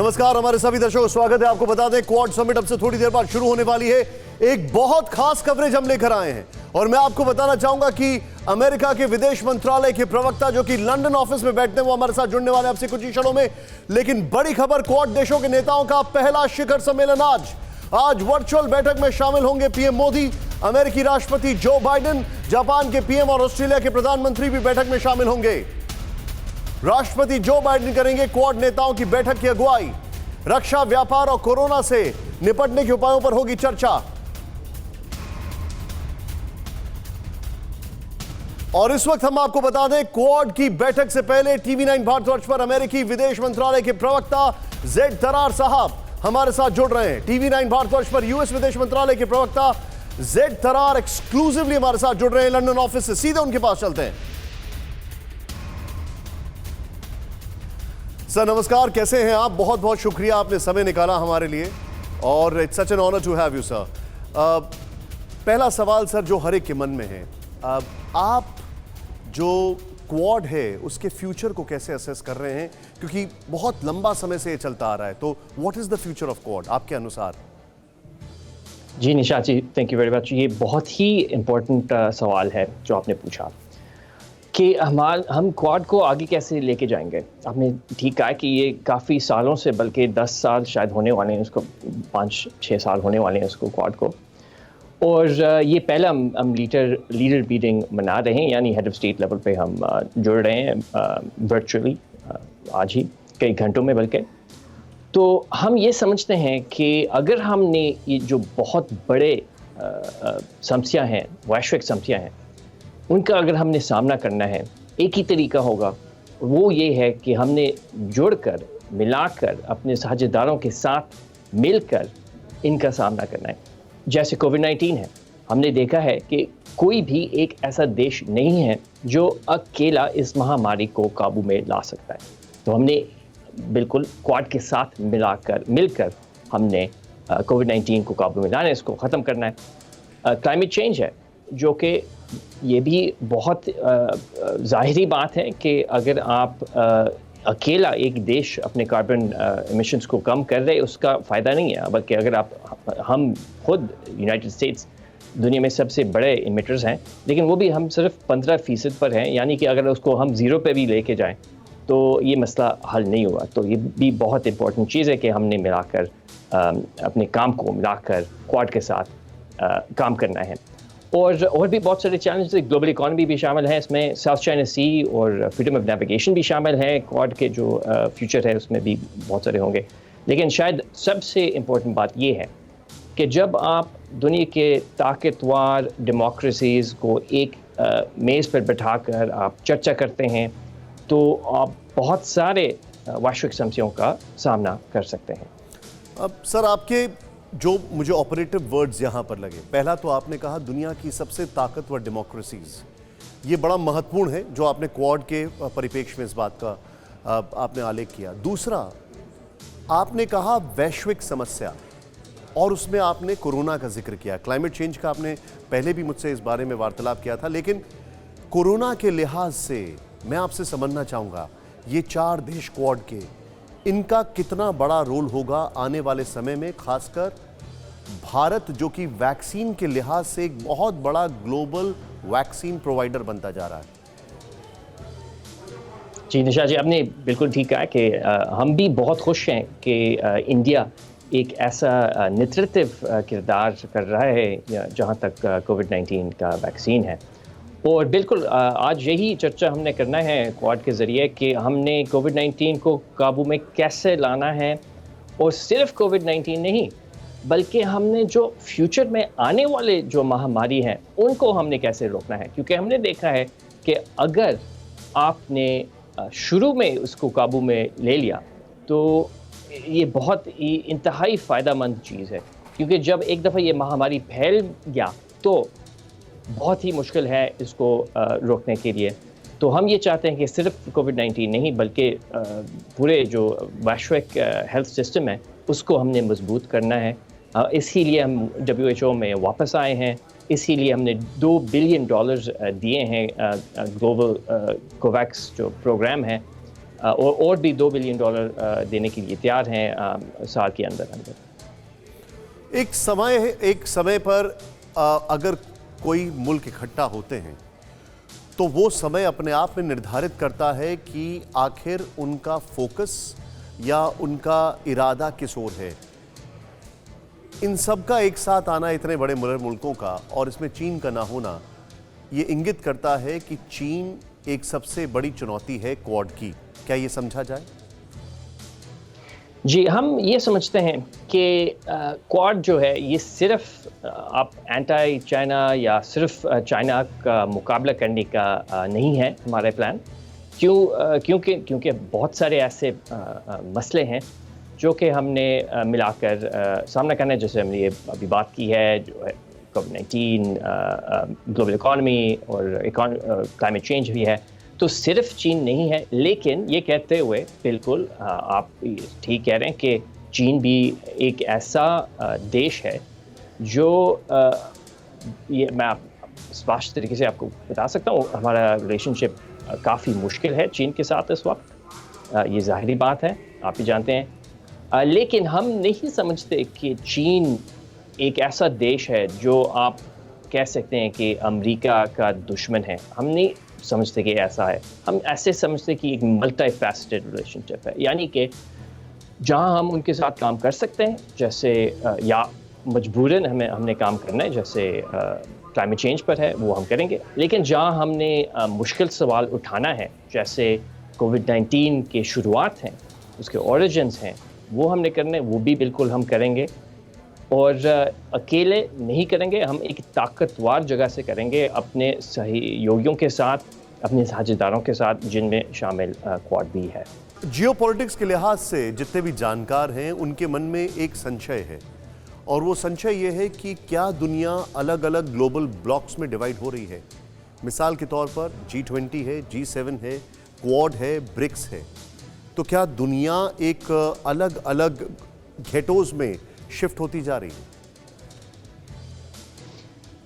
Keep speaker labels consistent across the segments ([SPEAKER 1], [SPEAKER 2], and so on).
[SPEAKER 1] नमस्कार, हमारे सभी दर्शकों को स्वागत है। आपको बता दें, क्वाड समिट अब से थोड़ी देर बाद शुरू होने वाली है। एक बहुत खास कवरेज हम लेकर आए हैं और मैं आपको बताना चाहूंगा कि अमेरिका के विदेश मंत्रालय के प्रवक्ता जो कि लंदन ऑफिस में बैठते हैं, वो हमारे साथ जुड़ने वाले हैं आपसे कुछ ही क्षणों में। लेकिन बड़ी खबर, क्वाड देशों के नेताओं का पहला शिखर सम्मेलन आज वर्चुअल बैठक में शामिल होंगे पीएम मोदी, अमेरिकी राष्ट्रपति जो बाइडेन, जापान के पीएम और ऑस्ट्रेलिया के प्रधानमंत्री भी बैठक में शामिल होंगे। राष्ट्रपति जो बाइडेन करेंगे क्वाड नेताओं की बैठक की अगुवाई। रक्षा, व्यापार और कोरोना से निपटने के उपायों पर होगी चर्चा। और इस वक्त हम आपको बता दें, क्वाड की बैठक से पहले टीवी 9 भारतवर्ष पर अमेरिकी विदेश मंत्रालय के प्रवक्ता जेड तरार साहब हमारे साथ जुड़ रहे हैं। टीवी 9 भारतवर्ष पर यूएस विदेश मंत्रालय के प्रवक्ता जेड तरार एक्सक्लूसिवली हमारे साथ जुड़ रहे हैं लंदन ऑफिस से। सीधे उनके पास चलते हैं। सर नमस्कार, कैसे हैं आप? बहुत बहुत शुक्रिया, आपने समय निकाला हमारे लिए और it's such an honour to have you sir. पहला सवाल सर जो हर एक के मन में है, आप जो क्वाड है उसके फ्यूचर को कैसे असेस कर रहे हैं, क्योंकि बहुत लंबा समय से ये चलता आ रहा है, तो what is the future of quad आपके अनुसार?
[SPEAKER 2] जी निशात जी, थैंक यू वेरी मच। ये बहुत ही इम्पोर्टेंट सवाल है जो आपने पूछा कि हम क्वाड को आगे कैसे लेके जाएंगे। आपने ठीक कहा कि ये काफ़ी सालों से, बल्कि 10 साल शायद होने वाले हैं उसको, 5-6 साल होने वाले हैं उसको क्वाड को। और ये पहला हम लीडर मीटिंग मना रहे हैं, यानी हेड ऑफ स्टेट लेवल पे हम जुड़ रहे हैं वर्चुअली आज ही कई घंटों में बल्कि। तो हम ये समझते हैं कि अगर हमने ये जो बहुत बड़े समस्या हैं, वैश्विक समस्या हैं, उनका अगर हमने सामना करना है, एक ही तरीका होगा, वो ये है कि हमने जुड़कर, मिलाकर, अपने साझेदारों के साथ मिलकर इनका सामना करना है। जैसे कोविड-19 है, हमने देखा है कि कोई भी एक ऐसा देश नहीं है जो अकेला इस महामारी को काबू में ला सकता है। तो हमने बिल्कुल क्वाड के साथ मिलकर हमने कोविड-19 को काबू में लाना है, इसको ख़त्म करना है। क्लाइमेट चेंज है जो कि ये भी बहुत ज़ाहिरी बात है कि अगर आप अकेला एक देश अपने कार्बन एमिशंस को कम कर रहे, उसका फ़ायदा नहीं है। बल्कि अगर हम खुद यूनाइटेड स्टेट्स दुनिया में सबसे बड़े इमिटर्स हैं, लेकिन वो भी हम सिर्फ 15% पर हैं, यानी कि अगर उसको हम 0 पे भी लेके जाएं तो ये मसला हल नहीं हुआ। तो ये भी बहुत इंपॉर्टेंट चीज़ है कि हमने मिलाकर अपने काम को मिलाकर क्वाड के साथ काम करना है। और भी बहुत सारे चैलेंज, ग्लोबल इकॉनमी भी शामिल है इसमें, साउथ चाइना सी और फ्रीडम ऑफ नेविगेशन भी शामिल है। क्वाड के जो फ्यूचर है उसमें भी बहुत सारे होंगे। लेकिन शायद सबसे इम्पोर्टेंट बात ये है कि जब आप दुनिया के ताकतवर डेमोक्रेसीज़ को एक मेज़ पर बैठाकर आप चर्चा करते हैं, तो आप बहुत सारे वैश्विक समस्याओं का सामना कर सकते हैं।
[SPEAKER 1] अब सर आपके जो मुझे ऑपरेटिव वर्ड्स यहाँ पर लगे, पहला तो आपने कहा दुनिया की सबसे ताकतवर डेमोक्रेसीज, ये बड़ा महत्वपूर्ण है जो आपने क्वाड के परिप्रेक्ष्य में इस बात का आपने आलेख किया। दूसरा आपने कहा वैश्विक समस्या, और उसमें आपने कोरोना का जिक्र किया, क्लाइमेट चेंज का आपने पहले भी मुझसे इस बारे में वार्तालाप किया था, लेकिन कोरोना के लिहाज से मैं आपसे समझना चाहूँगा ये 4 देश क्वाड के, इनका कितना बड़ा रोल होगा आने वाले समय में, खासकर भारत जो कि वैक्सीन के लिहाज से एक बहुत बड़ा ग्लोबल वैक्सीन प्रोवाइडर बनता जा रहा है।
[SPEAKER 2] जी निशा जी, आपने बिल्कुल ठीक कहा कि हम भी बहुत खुश हैं कि इंडिया एक ऐसा नेतृत्व किरदार कर रहा है जहां तक कोविड-19 का वैक्सीन है। और बिल्कुल आज यही चर्चा हमने करना है क्वाड के ज़रिए कि हमने कोविड-19 को काबू में कैसे लाना है, और सिर्फ कोविड-19 नहीं, बल्कि हमने जो फ्यूचर में आने वाले जो महामारी हैं उनको हमने कैसे रोकना है। क्योंकि हमने देखा है कि अगर आपने शुरू में उसको काबू में ले लिया तो ये बहुत ही इंतहाई फ़ायदेमंद चीज़ है, क्योंकि जब एक दफ़ा ये महामारी फैल गया तो बहुत ही मुश्किल है इसको रोकने के लिए। तो हम ये चाहते हैं कि सिर्फ कोविड-19 नहीं, बल्कि पूरे जो वैश्विक हेल्थ सिस्टम है उसको हमने मजबूत करना है। इसीलिए हम WHO में वापस आए हैं, इसीलिए हमने $2 बिलियन दिए हैं ग्लोबल कोवैक्स जो प्रोग्राम है और भी $2 बिलियन देने के लिए तैयार हैं साल के अंदर अंदर।
[SPEAKER 1] एक समय पर अगर कोई मुल्क इकट्ठा होते हैं तो वो समय अपने आप में निर्धारित करता है कि आखिर उनका फोकस या उनका इरादा किस ओर है। इन सब का एक साथ आना, इतने बड़े मुल्कों का, और इसमें चीन का ना होना, ये इंगित करता है कि चीन एक सबसे बड़ी चुनौती है क्वाड की। क्या ये समझा जाए?
[SPEAKER 2] जी, हम ये समझते हैं कि क्वाड जो है ये सिर्फ आप एंटी चाइना या सिर्फ चाइना का मुकाबला करने का नहीं है हमारे प्लान। क्योंकि बहुत सारे ऐसे मसले हैं जो कि हमने मिलाकर सामना करना है, जैसे हमने ये अभी बात की है, जो है कोविड-19, ग्लोबल इकॉनमी और क्लाइमेट चेंज भी है। तो सिर्फ चीन नहीं है, लेकिन ये कहते हुए बिल्कुल आप ठीक कह रहे हैं कि चीन भी एक ऐसा देश है जो ये मैं स्पष्ट तरीके से आपको बता सकता हूँ, हमारा रिलेशनशिप काफ़ी मुश्किल है चीन के साथ इस वक्त। ये ज़ाहिरी बात है, आप भी जानते हैं। लेकिन हम नहीं समझते कि चीन एक ऐसा देश है जो आप कह सकते हैं कि अमेरिका का दुश्मन है। हम नहीं समझते कि ऐसा है। हम ऐसे समझते कि एक मल्टी फैसेटेड रिलेशनशिप है, यानी कि जहां हम उनके साथ काम कर सकते हैं, जैसे या मजबूरन हमने काम करना है, जैसे क्लाइमेट चेंज पर है वो हम करेंगे, लेकिन जहां हमने मुश्किल सवाल उठाना है, जैसे कोविड-19 के शुरुआत हैं, उसके ओरिजिन्स हैं, वो हमने करने, वो भी बिल्कुल हम करेंगे। और अकेले नहीं करेंगे, हम एक ताकतवर जगह से करेंगे, अपने सहयोगियों के साथ, अपने साझेदारों के साथ, जिनमें शामिल क्वाड भी है।
[SPEAKER 1] जियोपॉलिटिक्स के लिहाज से जितने भी जानकार हैं उनके मन में एक संशय है, और वो संशय ये है कि क्या दुनिया अलग अलग ग्लोबल ब्लॉक्स में डिवाइड हो रही है। मिसाल के तौर पर G20 है, G7 है, क्वाड है, ब्रिक्स है। तो क्या दुनिया एक अलग अलग घेटोज में शिफ्ट होती जा रही है?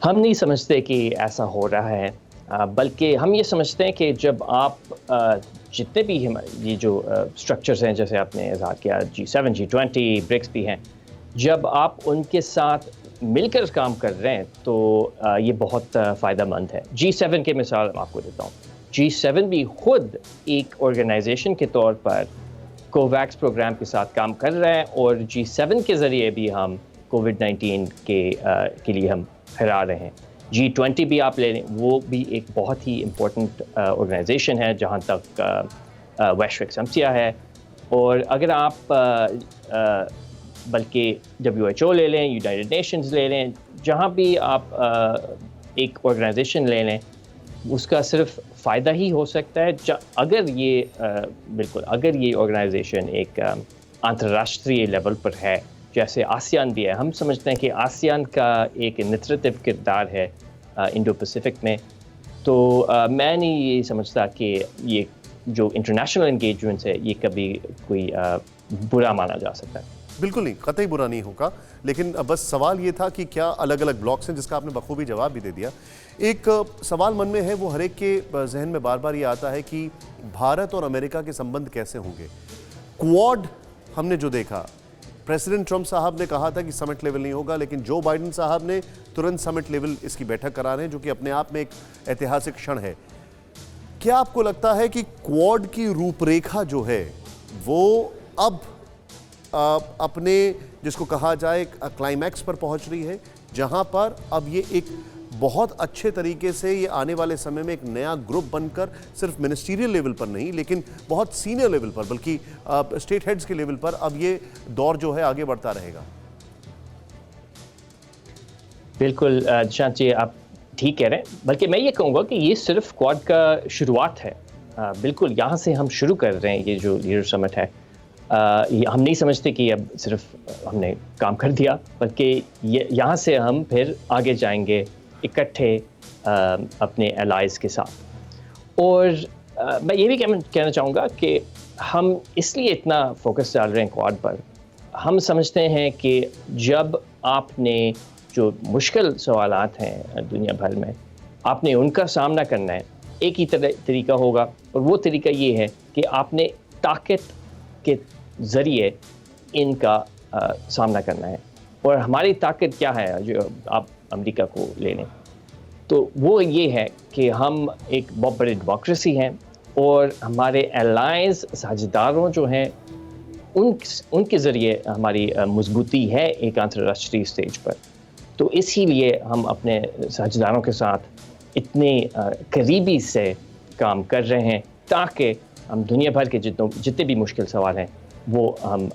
[SPEAKER 2] हम नहीं समझते कि ऐसा हो रहा है, बल्कि हम ये समझते हैं कि जब आप जितने भी ये जो स्ट्रक्चर्स हैं, जैसे आपने इज़हार किया G7, G20, ब्रिक्स भी हैं, जब आप उनके साथ मिलकर काम कर रहे हैं तो ये बहुत फ़ायदेमंद है। G7 के मिसाल मैं आपको देता हूँ। G7 भी खुद एक ऑर्गेनाइजेशन के तौर पर कोवैक्स प्रोग्राम के साथ काम कर रहे हैं, और G7 के ज़रिए भी हम कोविड-19 के लिए हम हरा रहे हैं। G20 भी आप ले लें, वो भी एक बहुत ही इम्पोर्टेंट ऑर्गेनाइजेशन है जहाँ तक वैश्विक समस्या है। और अगर आप बल्कि WHO ले लें, यूनाइटेड नेशंस ले लें, जहाँ भी आप एक ऑर्गेनाइजेशन ले लें, उसका सिर्फ फ़ायदा ही हो सकता है अगर ये ऑर्गेनाइजेशन एक अंतर्राष्ट्रीय लेवल पर है, जैसे आसियान भी है। हम समझते हैं कि आसियान का एक नेतृत्व किरदार है इंडो पैसिफिक में। तो मैं नहीं ये समझता कि ये जो इंटरनेशनल एंगेजमेंट्स है ये कभी कोई बुरा माना जा सकता है।
[SPEAKER 1] बिल्कुल नहीं, कतई बुरा नहीं होगा, लेकिन बस सवाल ये था कि क्या अलग अलग ब्लॉक्स हैं, जिसका आपने बखूबी जवाब भी दे दिया। एक सवाल मन में है, वो हर एक के जहन में बार बार ये आता है कि भारत और अमेरिका के संबंध कैसे होंगे। क्वाड हमने जो देखा, प्रेसिडेंट ट्रंप साहब ने कहा था कि समिट लेवल नहीं होगा, लेकिन जो बाइडेन साहब ने तुरंत समिट लेवल इसकी बैठक करा रहे हैं, जो कि अपने आप में एक ऐतिहासिक क्षण है। क्या आपको लगता है कि क्वाड की रूपरेखा जो है वो अब अपने जिसको कहा जाए क्लाइमैक्स पर पहुंच रही है, जहां पर अब ये एक बहुत अच्छे तरीके से ये आने वाले समय में एक नया ग्रुप बनकर सिर्फ मिनिस्टीरियल लेवल पर नहीं, लेकिन बहुत सीनियर लेवल पर, बल्कि स्टेट हेड्स के लेवल पर अब ये दौर जो है आगे बढ़ता रहेगा?
[SPEAKER 2] बिल्कुल निशांत जी, आप ठीक कह रहे हैं, बल्कि मैं ये कहूँगा कि ये सिर्फ क्वाड का शुरुआत है। बिल्कुल यहाँ से हम शुरू कर रहे हैं ये जो लीडर समिट है। हम नहीं समझते कि अब सिर्फ हमने काम कर दिया, बल्कि यहाँ से हम फिर आगे जाएंगे इकट्ठे अपने एलाइज के साथ। और मैं ये भी कहना चाहूँगा कि हम इसलिए इतना फोकस डाल रहे हैं क्वाड पर। हम समझते हैं कि जब आपने जो मुश्किल सवालात हैं दुनिया भर में, आपने उनका सामना करना है, एक ही तरीका होगा, और वो तरीका ये है कि आपने ताकत के ज़रिए इनका सामना करना है। और हमारी ताकत क्या है, जो आप अमेरिका को ले लें, तो वो ये है कि हम एक बहुत बड़ी डेमोक्रेसी हैं और हमारे एलायंस साझेदारों जो हैं उनके ज़रिए हमारी मजबूती है एक अंतर्राष्ट्रीय स्टेज पर। तो इसीलिए हम अपने साझेदारों के साथ इतने करीबी से काम कर रहे हैं ताकि हम दुनिया भर के जितने भी मुश्किल सवाल हैं वो हम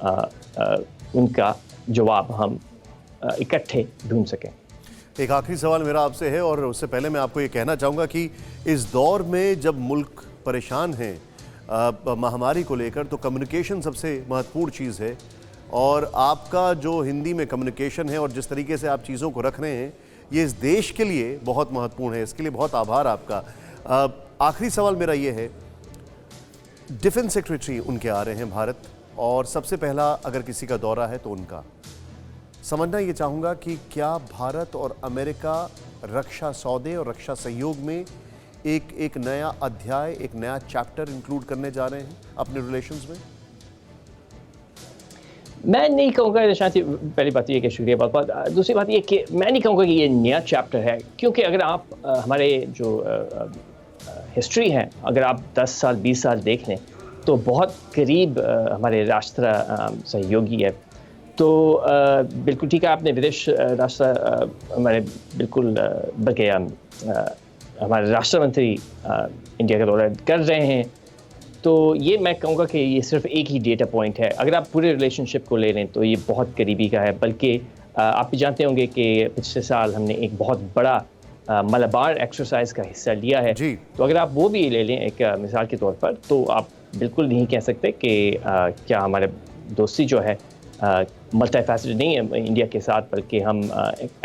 [SPEAKER 2] उनका जवाब हम इकट्ठे ढूंढ सकें।
[SPEAKER 1] एक आखिरी सवाल मेरा आपसे है, और उससे पहले मैं आपको ये कहना चाहूँगा कि इस दौर में जब मुल्क परेशान है महामारी को लेकर, तो कम्युनिकेशन सबसे महत्वपूर्ण चीज़ है, और आपका जो हिंदी में कम्युनिकेशन है और जिस तरीके से आप चीज़ों को रख रहे हैं, ये इस देश के लिए बहुत महत्वपूर्ण है। इसके लिए बहुत आभार आपका। आखिरी सवाल मेरा ये है, डिफेंस सेक्रेटरी उनके आ रहे हैं भारत, और सबसे पहला अगर किसी का दौरा है तो उनका समझना ये चाहूँगा कि क्या भारत और अमेरिका रक्षा सौदे और रक्षा सहयोग में एक नया अध्याय, एक नया चैप्टर इंक्लूड करने जा रहे हैं अपने रिलेशंस में?
[SPEAKER 2] मैं नहीं कहूँगा निशांत जी, पहली बात ये कि शुक्रिया बहुत बहुत। दूसरी बात ये कि मैं नहीं कहूँगा कि ये नया चैप्टर है, क्योंकि अगर आप हमारे जो हिस्ट्री है, अगर आप 10 साल 20 साल देख लें तो बहुत करीब हमारे राष्ट्र सहयोगी है। तो बिल्कुल ठीक है, आपने विदेश राष्ट्र हमारे बिल्कुल बल्कि हमारे राष्ट्र मंत्री इंडिया का दौरा कर रहे हैं, तो ये मैं कहूँगा कि ये सिर्फ एक ही डेटा पॉइंट है। अगर आप पूरे रिलेशनशिप को ले लें तो ये बहुत करीबी का है। बल्कि आप भी जानते होंगे कि पिछले साल हमने एक बहुत बड़ा मलाबार एक्सरसाइज का हिस्सा लिया है, तो अगर आप वो भी ले लें एक मिसाल के तौर पर, तो आप बिल्कुल नहीं कह सकते कि क्या हमारे दोस्ती जो है मल्टीफैसेटेड नहीं है इंडिया के साथ, बल्कि हम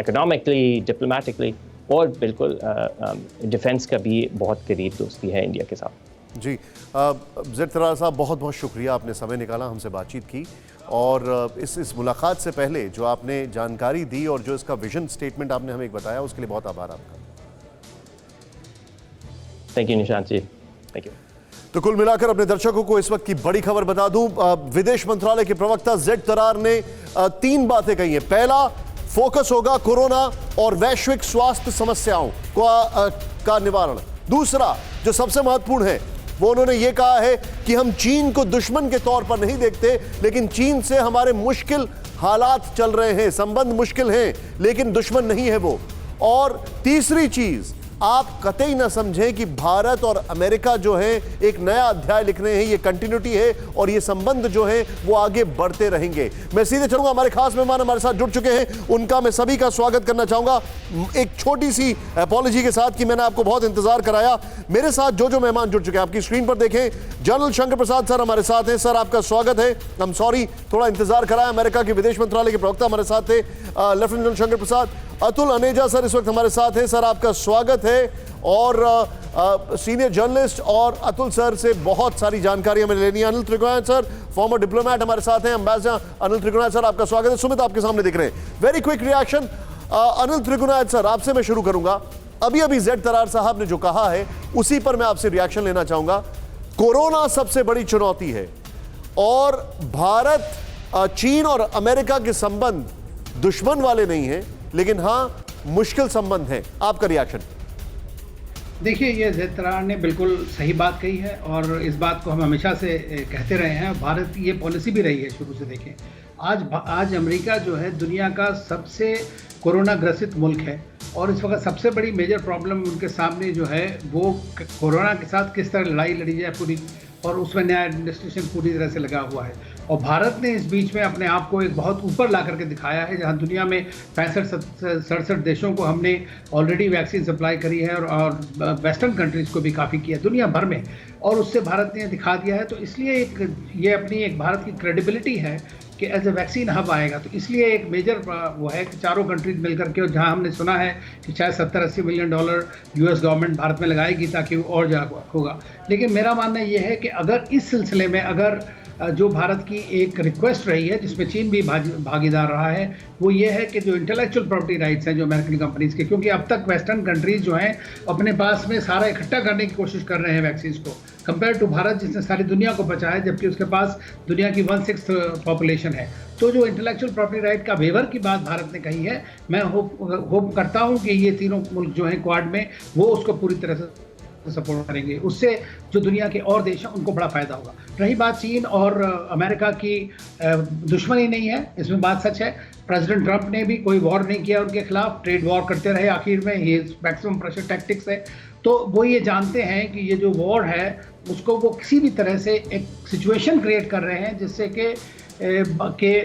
[SPEAKER 2] इकोनॉमिकली, डिप्लोमेटिकली और बिल्कुल डिफेंस का भी बहुत करीब दोस्ती है इंडिया के साथ।
[SPEAKER 1] जी, ज़ैद तरार साहब, बहुत बहुत शुक्रिया, आपने समय निकाला, हमसे बातचीत की, और इस मुलाकात से पहले जो आपने जानकारी दी और जो इसका विजन स्टेटमेंट आपने हमें एक बताया, उसके लिए बहुत आभार आपका।
[SPEAKER 2] Thank you Nishant ji, thank you.
[SPEAKER 1] तो कुल मिलाकर अपने दर्शकों को इस वक्त की बड़ी खबर बता दूं, विदेश मंत्रालय के प्रवक्ता ज़ैद तरार ने 3 बातें कही हैं। पहला, फोकस होगा कोरोना और वैश्विक स्वास्थ्य समस्याओं का निवारण। दूसरा, जो सबसे महत्वपूर्ण है, वो उन्होंने ये कहा है कि हम चीन को दुश्मन के तौर पर नहीं देखते, लेकिन चीन से हमारे मुश्किल हालात चल रहे हैं, संबंध मुश्किल हैं, लेकिन दुश्मन नहीं है वो। और तीसरी चीज, आप कतई ना समझें कि भारत और अमेरिका जो है एक नया अध्याय लिख रहे हैं, ये कंटिन्यूटी है और ये संबंध जो है वो आगे बढ़ते रहेंगे। मैं सीधे चलूंगा, हमारे खास मेहमान हमारे साथ जुड़ चुके हैं, उनका मैं सभी का स्वागत करना चाहूंगा एक छोटी सी अपॉलॉजी के साथ कि मैंने आपको बहुत इंतजार कराया। मेरे साथ जो मेहमान जुड़ चुके हैं, आपकी स्क्रीन पर देखें, जनरल शंकर प्रसाद सर हमारे साथ हैं। सर, आपका स्वागत है। हम सॉरी, थोड़ा इंतजार कराया। अमेरिका के विदेश मंत्रालय के प्रवक्ता हमारे साथ थे, lieutenant general Shankar Prasad. Atul Aneja sir इस वक्त हमारे साथ हैं। सर, आपका स्वागत है। और सीनियर जर्नलिस्ट और अतुल सर से बहुत सारी जानकारी हमें लेनी है। Anil Trigunayat sir, farmer diplomat हमारे साथ हैं, एम्बेसडर अनिल त्रिगुणायत सर, आपका स्वागत है। सुमित आपके सामने दिख रहे हैं। Very quick reaction, Anil Trigunayat sir, आपसे मैं शुरू करूंगा। अभी ज़ैद तरार साहब ने जो कहा है उसी पर मैं आपसे रिएक्शन लेना चाहूंगा। कोरोना सबसे बड़ी चुनौती है और भारत, चीन और अमेरिका के संबंध दुश्मन वाले नहीं हैं, लेकिन हां मुश्किल संबंध हैं। आपका रिएक्शन?
[SPEAKER 3] देखिए, ये ज़ैद तरार ने बिल्कुल सही बात कही है और इस बात को हम हमेशा से कहते रहे हैं। भारत की ये पॉलिसी भी रही है शुरू से। देखें, आज अमेरिका जो है दुनिया का सबसे कोरोना ग्रसित मुल्क है और इस वक्त सबसे बड़ी मेजर प्रॉब्लम उनके सामने जो है वो कोरोना के साथ किस तरह लड़ाई लड़ी जाए पूरी, और उसमें नया एडमिनिस्ट्रेशन पूरी तरह से लगा हुआ है। और भारत ने इस बीच में अपने आप को एक बहुत ऊपर ला करके दिखाया है, जहां दुनिया में 65-67 देशों को हमने ऑलरेडी वैक्सीन सप्लाई करी है और वेस्टर्न कंट्रीज़ को भी काफ़ी किया दुनिया भर में, और उससे भारत ने दिखा दिया है। तो इसलिए ये अपनी एक भारत की क्रेडिबिलिटी है कि एज ए वैक्सीन हब आएगा। तो इसलिए एक मेजर वो है कि चारों कंट्रीज मिलकर के, और जहां हमने सुना है कि शायद $70-80 मिलियन यूएस गवर्नमेंट भारत में लगाएगी ताकि वो और ज़्यादा होगा। लेकिन मेरा मानना ये है कि अगर इस सिलसिले में अगर जो भारत की एक रिक्वेस्ट रही है, जिसमें चीन भी भागीदार रहा है, वो ये है कि जो इंटेलेक्चुअल प्रॉपर्टी राइट्स हैं जो अमेरिकन कंपनीज के, क्योंकि अब तक वेस्टर्न कंट्रीज जो हैं अपने पास में सारा इकट्ठा करने की कोशिश कर रहे हैं वैक्सीन को, कंपेयर टू भारत जिसने सारी दुनिया को बचाया, जबकि उसके पास दुनिया की 1/6 पॉपुलेशन है। तो जो इंटेलेक्चुअल प्रॉपर्टी राइट का वेवर की बात भारत ने कही है, मैं होप करता हूं कि ये तीनों मुल्क जो हैं क्वाड में, वो उसको पूरी तरह से सपोर्ट करेंगे। उससे जो दुनिया के और देश हैं उनको बड़ा फायदा होगा। रही बात चीन और अमेरिका की, दुश्मनी नहीं है, इसमें बात सच है। प्रेसिडेंट ट्रंप ने भी कोई वॉर नहीं किया उनके खिलाफ, ट्रेड वॉर करते रहे, आखिर में ये मैक्सिमम प्रेशर टैक्टिक्स है। तो वो ये जानते हैं कि ये जो वॉर है उसको वो किसी भी तरह से एक सिचुएशन क्रिएट कर रहे हैं जिससे कि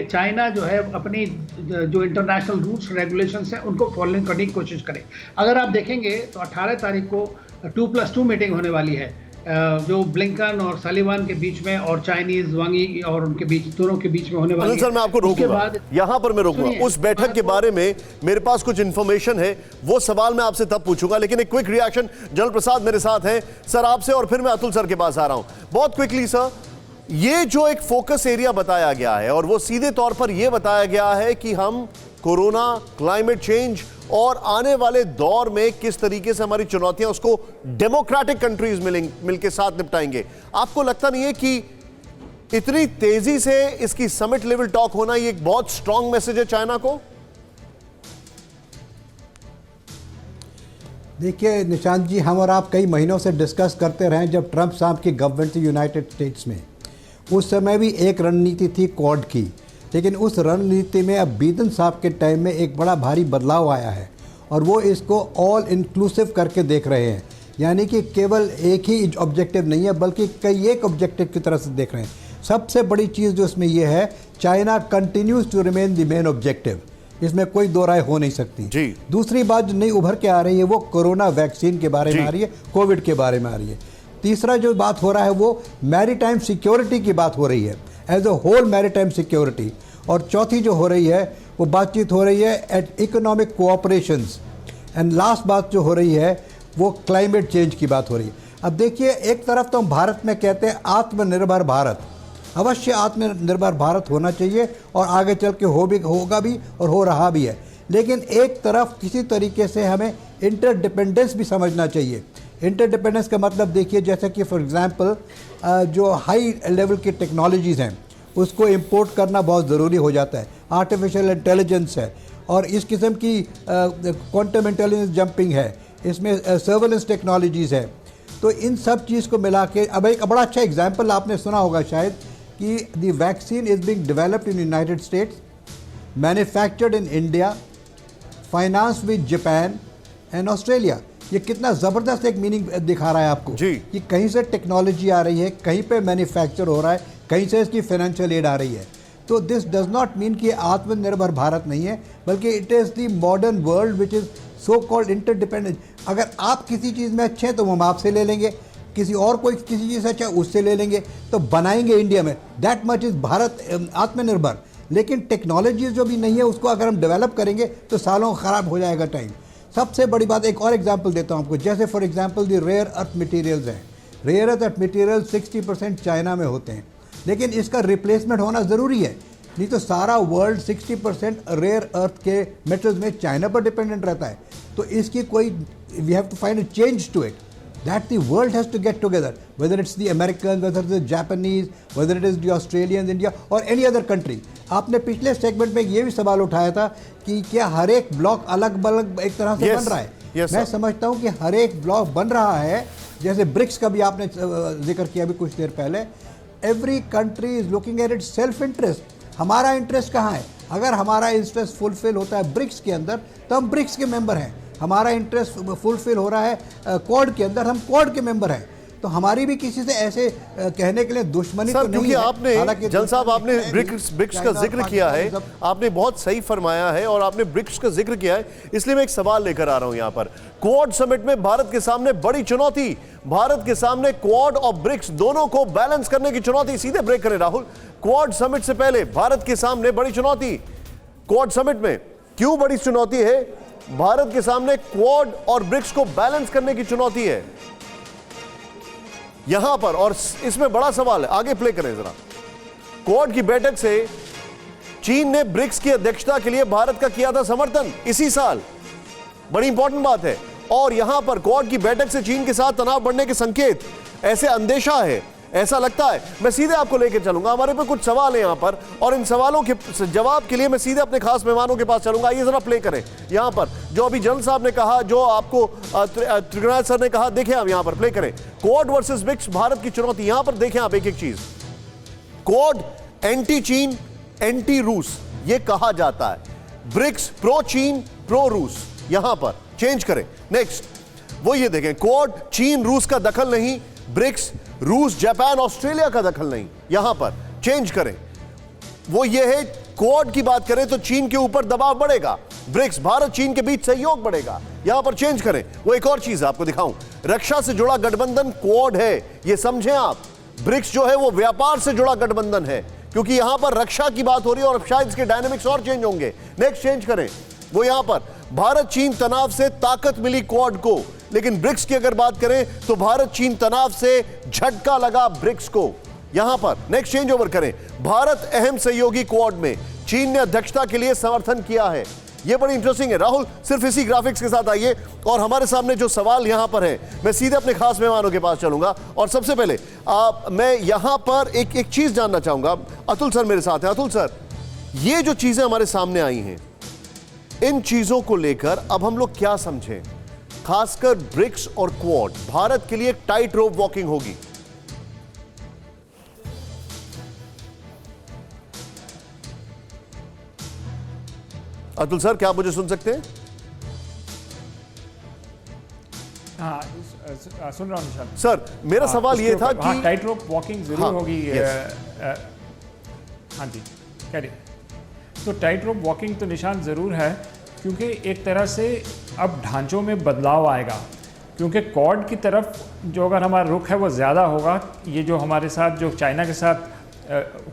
[SPEAKER 3] चाइना जो है अपनी जो इंटरनेशनल रूल्स रेगुलेशंस हैं उनको फॉलो करने की कोशिश करे। अगर आप देखेंगे तो 18 तारीख को 2+2 मीटिंग होने वाली है, जो ब्लिंकन और सलीवान के बीच में और चाइनीज वांगी और उनके बीच, दोनों के बीच में होने वाली है।
[SPEAKER 1] सर मैं आपको रोकूंगा, यहां पर मैं रोकूंगा। उस बैठक के बारे में मेरे पास कुछ इंफॉर्मेशन है, वो सवाल मैं आपसे तब पूछूंगा, लेकिन एक क्विक रिएक्शन। जनरल प्रसाद मेरे साथ हैं सर, आपसे, और फिर मैं अतुल सर के पास आ रहा हूं। बहुत क्विकली सर, ये जो एक फोकस एरिया बताया गया है और वो सीधे तौर पर यह बताया गया है कि हम कोरोना, क्लाइमेट चेंज और आने वाले दौर में किस तरीके से हमारी चुनौतियां उसको डेमोक्रेटिक कंट्रीज मिलके साथ निपटाएंगे। आपको लगता नहीं है कि इतनी तेजी से इसकी समिट लेवल टॉक होना ये एक बहुत स्ट्रांग मैसेज है चाइना को?
[SPEAKER 4] देखिए निशांत जी, हम और आप कई महीनों से डिस्कस करते रहे जब ट्रंप साहब की गवर्नमेंट थी यूनाइटेड स्टेट्स में, उस समय भी एक रणनीति थी क्वाड की, लेकिन उस रणनीति में अब बाइडेन साहब के टाइम में एक बड़ा भारी बदलाव आया है और वो इसको ऑल इंक्लूसिव करके देख रहे हैं। यानी कि केवल एक ही ऑब्जेक्टिव नहीं है बल्कि कई एक ऑब्जेक्टिव की तरह से देख रहे हैं। सबसे बड़ी चीज़ जो इसमें यह है, China continues to remain the main objective, इसमें कोई दो राय हो नहीं सकती जी। दूसरी बात जो नई उभर के आ रही है वो कोरोना वैक्सीन के बारे में आ रही है, कोविड के बारे में आ रही है। तीसरा जो बात हो रहा है वो मैरीटाइम सिक्योरिटी की बात हो रही है, as a whole maritime security. और चौथी जो हो रही है वो बातचीत हो रही है at economic cooperations. And last बात जो हो रही है वो क्लाइमेट चेंज की बात हो रही है। अब देखिए, एक तरफ तो हम भारत में कहते हैं आत्मनिर्भर भारत, अवश्य आत्मनिर्भर भारत होना चाहिए और आगे चल के होगा भी और हो रहा भी है, लेकिन एक तरफ किसी तरीके से हमें इंटरडिपेंडेंस भी समझना चाहिए। इंटरडिपेंडेंस का मतलब देखिए, जैसे कि फॉर एग्जांपल जो हाई लेवल की टेक्नोलॉजीज़ हैं उसको इंपोर्ट करना बहुत ज़रूरी हो जाता है। आर्टिफिशियल इंटेलिजेंस है और इस किस्म की क्वांटम इंटेलिजेंस जंपिंग है, इसमें सर्वेलेंस टेक्नोलॉजीज़ है। तो इन सब चीज़ को मिला के अब एक बड़ा अच्छा एग्जांपल आपने सुना होगा शायद कि the vaccine is being developed in United states, manufactured in India, finance with Japan and Australia. ये कितना ज़बरदस्त एक मीनिंग दिखा रहा है आपको कि कहीं से टेक्नोलॉजी आ रही है, कहीं पे मैन्युफैक्चर हो रहा है, कहीं से इसकी फाइनेंशियल एड आ रही है। तो दिस डज नॉट मीन कि आत्मनिर्भर भारत नहीं है, बल्कि it is the modern world which is so called interdependent. अगर आप किसी चीज़ में अच्छे हैं तो हम आपसे ले लेंगे, किसी और कोई किसी चीज़ से अच्छा है उससे ले लेंगे, तो बनाएंगे इंडिया में। दैट मच इज़ भारत आत्मनिर्भर। लेकिन टेक्नोलॉजीज जो भी नहीं है उसको अगर हम डेवलप करेंगे तो सालों ख़राब हो जाएगा टाइम। सबसे बड़ी बात, एक और एग्जांपल देता हूँ आपको, जैसे for example the rare earth materials हैं। रेयर अर्थ मटेरियल 60% चाइना में होते हैं, लेकिन इसका रिप्लेसमेंट होना ज़रूरी है, नहीं तो सारा वर्ल्ड 60% रेयर अर्थ के मेटल्स में चाइना पर डिपेंडेंट रहता है। तो इसकी कोई, we have to find a change to it, that the world has to get together, whether it's the Americans, whether it's the Japanese, whether it is the Australians, India or any other country। आपने पिछले segment में ये भी सवाल उठाया था कि क्या हर एक ब्लॉक अलग अलग एक तरह से बन रहा है। मैं समझता हूँ कि हर एक ब्लॉक बन रहा है, जैसे ब्रिक्स का भी आपने जिक्र किया अभी कुछ देर पहले। Every country is looking at it self interest. हमारा इंटरेस्ट कहाँ है? अगर हमारा इंटरेस्ट फुलफिल होता है ब्रिक्स के अंदर तो हम ब्रिक्स के मेंबर हैं, हमारा इंटरेस्ट फुलफिल हो रहा है क्वाड के अंदर, हम क्वाड के मेंबर हैं। तो हमारी भी किसी से ऐसे कहने के लिए दुश्मनी तो नहीं है।
[SPEAKER 1] आपने जल साहब, आपने ब्रिक्स का जिक्र किया है, आपने बहुत सही फरमाया है और आपने ब्रिक्स का जिक्र किया है, इसलिए मैं एक सवाल लेकर आ रहा हूं यहां पर। क्वाड समिट में भारत के सामने बड़ी चुनौती, भारत के सामने क्वाड और ब्रिक्स दोनों को बैलेंस करने की चुनौती। सीधे ब्रेक करें राहुल। क्वाड समिट से पहले भारत के सामने बड़ी चुनौती, क्वाड समिट में क्यों बड़ी चुनौती है? भारत के सामने क्वाड और ब्रिक्स को बैलेंस करने की चुनौती है यहां पर, और इसमें बड़ा सवाल है। आगे प्ले करें जरा। क्वाड की बैठक से चीन ने ब्रिक्स की अध्यक्षता के लिए भारत का किया था समर्थन इसी साल, बड़ी इंपॉर्टेंट बात है। और यहां पर क्वाड की बैठक से चीन के साथ तनाव बढ़ने के संकेत, ऐसे अंदेशा है, ऐसा लगता है। मैं सीधे आपको लेकर चलूंगा, हमारे पे कुछ सवाल है यहां पर, और इन सवालों के जवाब के लिए मैं सीधे अपने खास मेहमानों के पास चलूंगा। ये जरा प्ले करें यहां पर, जो अभी जनरल साहब ने कहा, जो आपको त्रिगुणायत सर ने कहा, देखें आप यहां पर प्ले करें। क्वाड वर्सेस ब्रिक्स, भारत की चुनौती, यहां पर देखें आप एक एक चीज। क्वाड एंटी चीन एंटी रूस ये कहा जाता है, ब्रिक्स प्रो चीन प्रो रूस, यहां पर चेंज करें। नेक्स्ट वो ये देखें, क्वाड चीन रूस का दखल नहीं, ब्रिक्स रूस जापान ऑस्ट्रेलिया का दखल नहीं, यहां पर चेंज करें। वो ये है, क्वाड की बात करें तो चीन के ऊपर दबाव बढ़ेगा, ब्रिक्स भारत चीन के बीच सहयोग बढ़ेगा, यहां पर चेंज करें। वो एक और चीज आपको दिखाऊं, रक्षा से जुड़ा गठबंधन क्वाड है, ये समझें आप। ब्रिक्स जो है वो व्यापार से जुड़ा गठबंधन है, क्योंकि यहां पर रक्षा की बात हो रही है और शायद इसके डायनेमिक्स और चेंज होंगे। नेक्स्ट चेंज करें, वो यहां पर भारत चीन तनाव से ताकत मिली क्वाड को, लेकिन ब्रिक्स की अगर बात करें तो भारत चीन तनाव से झटका लगा ब्रिक्स को, यहां पर। नेक्स्ट चेंज ओवर करें, भारत अहम सहयोगी क्वाड में, चीन ने अध्यक्षता के लिए समर्थन किया है। यह बड़ी इंटरेस्टिंग है। राहुल, सिर्फ इसी ग्राफिक्स के साथ आइए, और हमारे सामने जो सवाल यहां पर है, मैं सीधे अपने खास मेहमानों के पास चलूंगा। और सबसे पहले मैं यहां पर एक चीज जानना चाहूंगा। अतुल सर मेरे साथ हैं। अतुल सर, ये जो चीजें हमारे सामने आई हैं, इन चीजों को लेकर अब हम लोग क्या समझें? खासकर ब्रिक्स और क्वाड, भारत के लिए एक टाइट रोप वॉकिंग होगी। अतुल सर, क्या आप मुझे सुन सकते हैं?
[SPEAKER 5] हाँ, सुन रहा हूँ निशांत
[SPEAKER 1] सर, मेरा सवाल ये था कि
[SPEAKER 5] टाइट रोप वॉकिंग जरूर
[SPEAKER 1] हाँ,
[SPEAKER 5] होगी। हाँ जी, कह रही। तो टाइट रोप वॉकिंग तो निशान ज़रूर है, क्योंकि एक तरह से अब ढांचों में बदलाव आएगा, क्योंकि क्वाड की तरफ जो अगर हमारा रुख है वो ज़्यादा होगा। ये जो हमारे साथ जो चाइना के साथ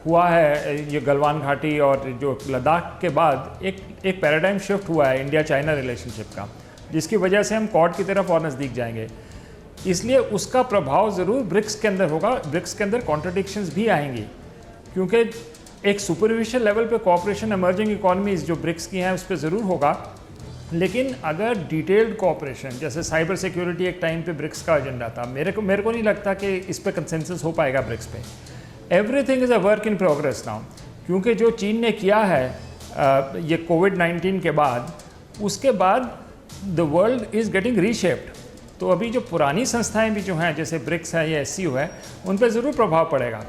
[SPEAKER 5] हुआ है, ये गलवान घाटी और जो लद्दाख के बाद एक पैराडाइम शिफ्ट हुआ है इंडिया चाइना रिलेशनशिप का, जिसकी वजह से हम क्वाड की तरफ और नज़दीक जाएंगे। इसलिए उसका प्रभाव ज़रूर ब्रिक्स के अंदर होगा। ब्रिक्स के अंदर कॉन्ट्रडिक्शंस भी आएंगी, क्योंकि एक सुपरफिशियल लेवल पे कोऑपरेशन इमर्जिंग इकोनॉमीज जो ब्रिक्स की हैं उस पर ज़रूर होगा, लेकिन अगर डिटेल्ड कोऑपरेशन, जैसे साइबर सिक्योरिटी एक टाइम पे ब्रिक्स का एजेंडा था, मेरे को नहीं लगता कि इस पे कंसेंसस हो पाएगा ब्रिक्स पे। Everything is a work in progress now, क्योंकि जो चीन ने किया है ये कोविड-19 के बाद, उसके बाद the world is getting reshaped. तो अभी जो पुरानी संस्थाएं भी जो हैं, जैसे ब्रिक्स है या SCO है, उन पर ज़रूर प्रभाव पड़ेगा।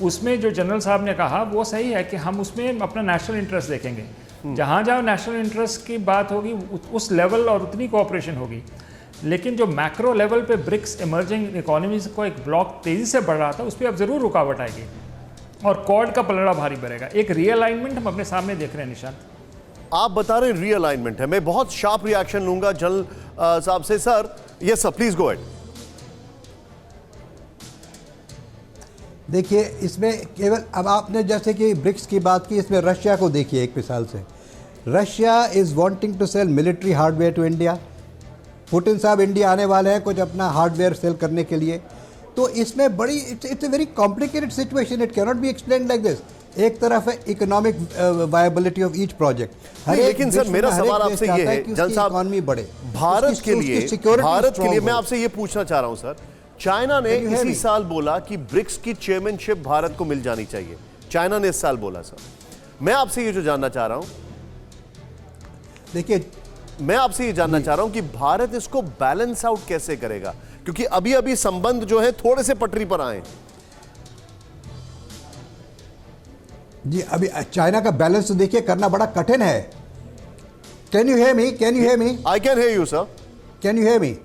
[SPEAKER 5] उसमें जो जनरल साहब ने कहा वो सही है कि हम उसमें अपना नेशनल इंटरेस्ट देखेंगे। जहाँ जहाँ नेशनल इंटरेस्ट की बात होगी उस लेवल और उतनी कोऑपरेशन होगी, लेकिन जो मैक्रो लेवल पे ब्रिक्स इमर्जिंग इकोनॉमीज को एक ब्लॉक तेज़ी से बढ़ रहा था, उस पर अब ज़रूर रुकावट आएगी और क्वाड का पलड़ा भारी बढ़ेगा। एक रीअलाइनमेंट हम अपने सामने देख रहे हैं निशांत।
[SPEAKER 1] आप बता रहे हैं रीअलाइनमेंट है, मैं बहुत शार्प रिएक्शन लूंगा जनरल साहब से। Sir, yes sir, please go ahead.
[SPEAKER 4] देखिए, इसमें केवल अब आपने जैसे कि ब्रिक्स की बात की, इसमें रशिया को देखिए एक मिसाल से। Russia is wanting to sell military hardware to India. Putin साहब इंडिया आने वाले हैं कुछ अपना हार्डवेयर सेल करने के लिए। तो इसमें बड़ी it's a very complicated situation, it can not be explain like this. एक तरफ है economic viability of each project,
[SPEAKER 1] लेकिन सर मेरा सवाल आपसे ये है, जनरल साहब,
[SPEAKER 4] इकोनॉमी बढ़े
[SPEAKER 1] भारत के लिए मैं आपसे ये पूछना चाह रहा हूं सर, चाइना ने इसी साल बोला कि ब्रिक्स की चेयरमैनशिप भारत को मिल जानी चाहिए। चाइना ने इस साल बोला। सर, मैं आपसे ये जो जानना चाह रहा हूं,
[SPEAKER 4] देखिए,
[SPEAKER 1] मैं आपसे ये जानना चाह रहा हूं कि भारत इसको बैलेंस आउट कैसे करेगा, क्योंकि अभी अभी संबंध जो है थोड़े से पटरी पर आए।
[SPEAKER 4] जी, अभी चाइना का बैलेंस तो देखिए करना बड़ा कठिन है। Can you hear me? Can you hear me?
[SPEAKER 1] I can hear you sir.
[SPEAKER 4] Can you hear me?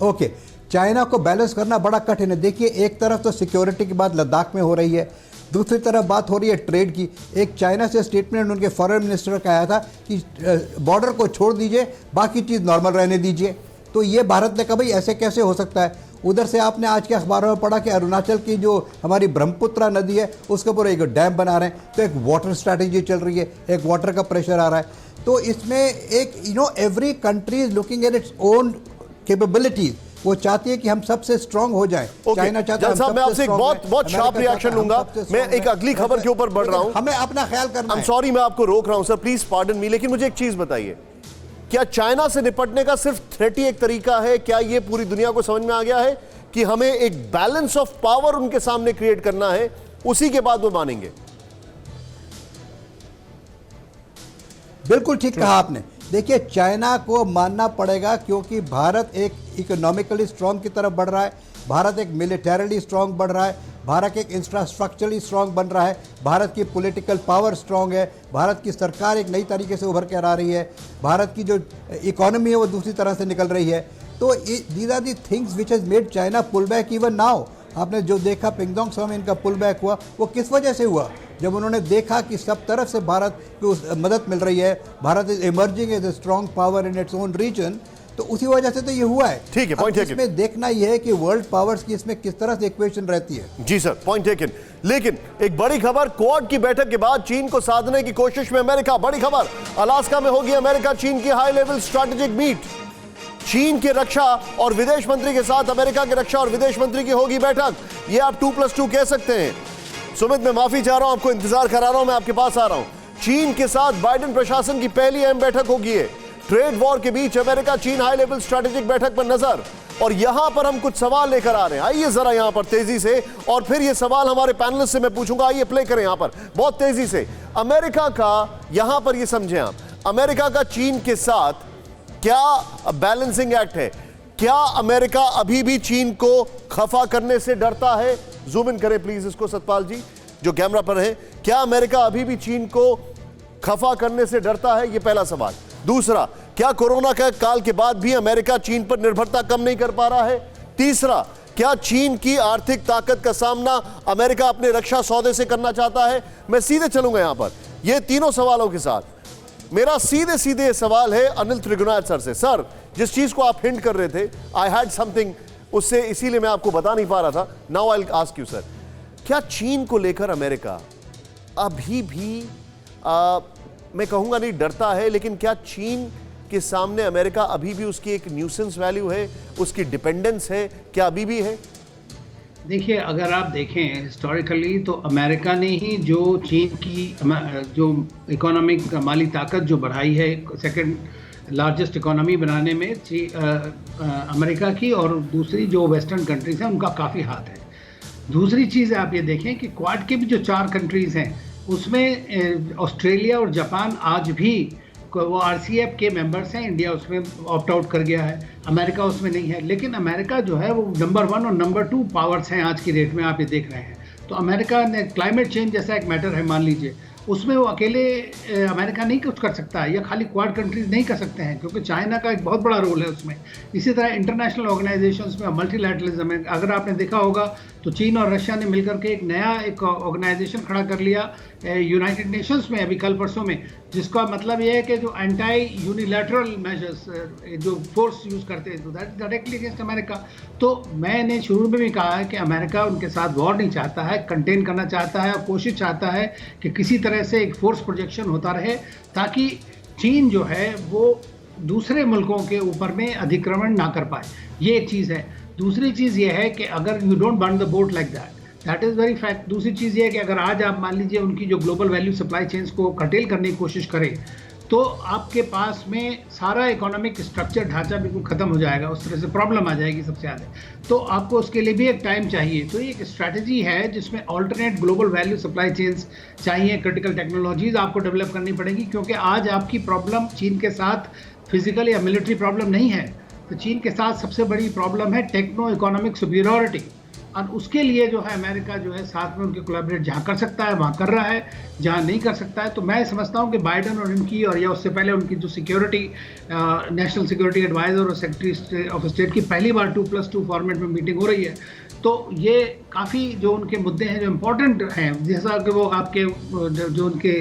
[SPEAKER 4] Okay, China को बैलेंस करना बड़ा कठिन है। देखिए, एक तरफ तो सिक्योरिटी की बात लद्दाख में हो रही है, दूसरी तरफ बात हो रही है ट्रेड की। एक चाइना से स्टेटमेंट उनके फॉरेन मिनिस्टर का आया था कि बॉर्डर को छोड़ दीजिए, बाकी चीज़ नॉर्मल रहने दीजिए। तो ये भारत ने कहा भाई ऐसे कैसे हो सकता है। उधर से आपने आज के अखबारों में पढ़ा कि अरुणाचल की जो हमारी ब्रह्मपुत्रा नदी है उसके ऊपर एक डैम बना रहे हैं, तो एक वाटर स्ट्रैटेजी चल रही है, एक वाटर का प्रेशर आ रहा है। तो इसमें एक every country is looking at its own capabilities वो चाहती है कि हम सबसे स्ट्रांग हो जाए। चाइना चाहता है
[SPEAKER 1] साहब, मैं आपसे एक बहुत शार्प रिएक्शन लूंगा। मैं एक अगली खबर के ऊपर बढ़ रहा हूं।
[SPEAKER 4] हमें अपना ख्याल करना है।
[SPEAKER 1] सॉरी, मैं आपको रोक रहा हूं सर, प्लीज पार्डन मी, लेकिन मुझे एक चीज बताइए, क्या चाइना से निपटने का सिर्फ थ्रेट ही एक तरीका है? क्या ये पूरी दुनिया को समझ में आ गया है कि हमें एक बैलेंस ऑफ पावर उनके सामने क्रिएट करना है, उसी के बाद वो मानेंगे?
[SPEAKER 4] बिल्कुल ठीक कहा आपने। देखिए, चाइना को मानना पड़ेगा क्योंकि भारत एक इकोनॉमिकली स्ट्रांग की तरफ बढ़ रहा है, भारत एक मिलिटरीली स्ट्रांग बढ़ रहा है, भारत एक इंफ्रास्ट्रक्चरली स्ट्रांग बन रहा है, भारत की पॉलिटिकल पावर स्ट्रांग है, भारत की सरकार एक नई तरीके से उभर कर आ रही है, भारत की जो इकोनॉमी है वो दूसरी तरह से निकल रही है। तो these are the things which has made China pull back even now. आपने जो देखा पिंगडोंग त्सो में इनका पुल बैक हुआ, वो किस वजह से हुआ? जब उन्होंने देखा कि सब तरफ से भारत को मदद मिल रही है, Bharat is emerging as a strong power in its own region, तो उसी वजह से तो ये हुआ है।
[SPEAKER 1] ठीक है, पॉइंट टेकन।
[SPEAKER 4] इसमें देखना ये है कि वर्ल्ड पावर्स की इसमें किस तरह से इक्वेशन रहती है।
[SPEAKER 1] जी सर, पॉइंट टेकन। लेकिन एक बड़ी खबर, क्वाड की बैठक के बाद चीन को साधने की कोशिश में अमेरिका। बड़ी खबर, अलास्का में होगी अमेरिका चीन की हाई लेवल स्ट्रैटेजिक मीट। चीन के रक्षा और विदेश मंत्री के साथ अमेरिका के रक्षा और विदेश मंत्री की होगी बैठक। ये आप 2+2 कह सकते हैं। सुमित, मैं माफी चाह रहा हूं, आपको इंतजार करा रहा हूं, मैं आपके पास आ रहा हूं। चीन के साथ बाइडेन प्रशासन की पहली अहम बैठक होगी। ट्रेड वॉर के बीच अमेरिका चीन हाई लेवल स्ट्रैटेजिक बैठक पर नजर। और यहां पर हम कुछ सवाल लेकर आ रहे हैं। आइए जरा यहां पर तेजी से, और फिर ये सवाल हमारे पैनलिस्ट से मैं पूछूंगा। आइए प्ले करें यहां पर बहुत तेजी से। अमेरिका का यहां पर ये समझें आप, अमेरिका का चीन के साथ क्या बैलेंसिंग एक्ट है? क्या अमेरिका अभी भी चीन को खफा करने से डरता है? जूम इन करें प्लीज इसको सतपाल जी, जो कैमरा पर है। क्या अमेरिका अभी भी चीन को खफा करने से डरता है? ये पहला सवाल। दूसरा, क्या कोरोना के काल के बाद भी अमेरिका चीन पर निर्भरता कम नहीं कर पा रहा है? तीसरा, क्या चीन की आर्थिक ताकत का सामना अमेरिका अपने रक्षा सौदे से करना चाहता है? मैं सीधे चलूंगा यहां पर ये तीनों सवालों के साथ। मेरा सीधे सीधे सवाल है अनिल त्रिगुनाथ सर से। सर, जिस चीज को आप हिंट कर रहे थे, आई हैड समथिंग उससे, इसीलिए मैं आपको बता नहीं पा रहा था। Now I will ask you sir, क्या चीन को लेकर अमेरिका अभी भी मैं कहूंगा नहीं डरता है, लेकिन क्या चीन के सामने अमेरिका अभी भी उसकी एक न्यूसेंस वैल्यू है, उसकी डिपेंडेंस है, क्या अभी भी है?
[SPEAKER 3] देखिए, अगर आप देखें हिस्टोरिकली तो अमेरिका ने ही जो चीन की जो इकोनॉमिक माली ताकत जो बढ़ाई है, सेकंड लार्जेस्ट इकोनॉमी बनाने में अमेरिका की, और दूसरी जो वेस्टर्न कंट्रीज हैं उनका काफ़ी हाथ है। दूसरी चीज़ आप ये देखें कि क्वाड के भी जो 4 कंट्रीज़ हैं उसमें ऑस्ट्रेलिया और जापान आज भी वो RCEP के मेंबर्स हैं। इंडिया उसमें ऑप्ट आउट कर गया है, अमेरिका उसमें नहीं है। लेकिन अमेरिका जो है वो नंबर 1 और नंबर 2 पावर्स हैं आज की डेट में, आप ये देख रहे हैं। तो अमेरिका ने क्लाइमेट चेंज जैसा एक मैटर है, मान लीजिए, उसमें वो अकेले अमेरिका नहीं कुछ कर सकता है, या खाली क्वाड कंट्रीज नहीं कर सकते हैं, क्योंकि चाइना का एक बहुत बड़ा रोल है उसमें। इसी तरह इंटरनेशनल ऑर्गेनाइजेशंस में मल्टीलैटरलिज्म में अगर आपने देखा होगा तो चीन और रशिया ने मिलकर के एक नया एक ऑर्गेनाइजेशन खड़ा कर लिया यूनाइटेड नेशंस में अभी कल परसों में, जिसका मतलब ये है कि जो एंटी यूनिलैटरल मेजर्स जो फोर्स यूज़ करते हैं, तो दैट डायरेक्टली अगेंस्ट अमेरिका। तो मैंने शुरू में भी कहा है कि अमेरिका उनके साथ वॉर नहीं चाहता है, कंटेन करना चाहता है, और कोशिश चाहता है कि किसी तरह से एक फोर्स प्रोजेक्शन होता रहे, ताकि चीन जो है वो दूसरे मुल्कों के ऊपर में अधिक्रमण ना कर पाए। ये एक चीज़ है। दूसरी चीज़ ये है कि अगर you don't burn the boat like that is very fact. दूसरी चीज़ ये है कि अगर आज आप मान लीजिए उनकी जो ग्लोबल वैल्यू सप्लाई चेन्स को कर्टेल करने की कोशिश करें, तो आपके पास में सारा इकोनॉमिक स्ट्रक्चर ढांचा बिल्कुल ख़त्म हो जाएगा, उस तरह से प्रॉब्लम आ जाएगी सबसे ज़्यादा। तो आपको उसके लिए भी एक टाइम चाहिए। तो एक स्ट्रैटेजी है जिसमें alternate global value supply chains चाहिए, क्रिटिकल टेक्नोलॉजीज आपको डेवलप करनी पड़ेगी, क्योंकि आज आपकी प्रॉब्लम चीन के साथ फिजिकल या मिलिट्री प्रॉब्लम नहीं है। तो चीन के साथ सबसे बड़ी प्रॉब्लम है टेक्नो इकोनॉमिक सुपीरियरिटी, और उसके लिए जो है अमेरिका जो है साथ में उनके कोलैबोरेट जहाँ कर सकता है वहाँ कर रहा है, जहाँ नहीं कर सकता है। तो मैं समझता हूँ कि बाइडेन और इनकी, और या उससे पहले उनकी जो सिक्योरिटी नेशनल सिक्योरिटी एडवाइज़र और सेक्रेटरी ऑफ स्टेट की पहली बार 2+2 फॉर्मेट में मीटिंग हो रही है। तो ये काफ़ी जो उनके मुद्दे हैं जो इम्पोर्टेंट हैं, जैसा कि वो आपके जो उनके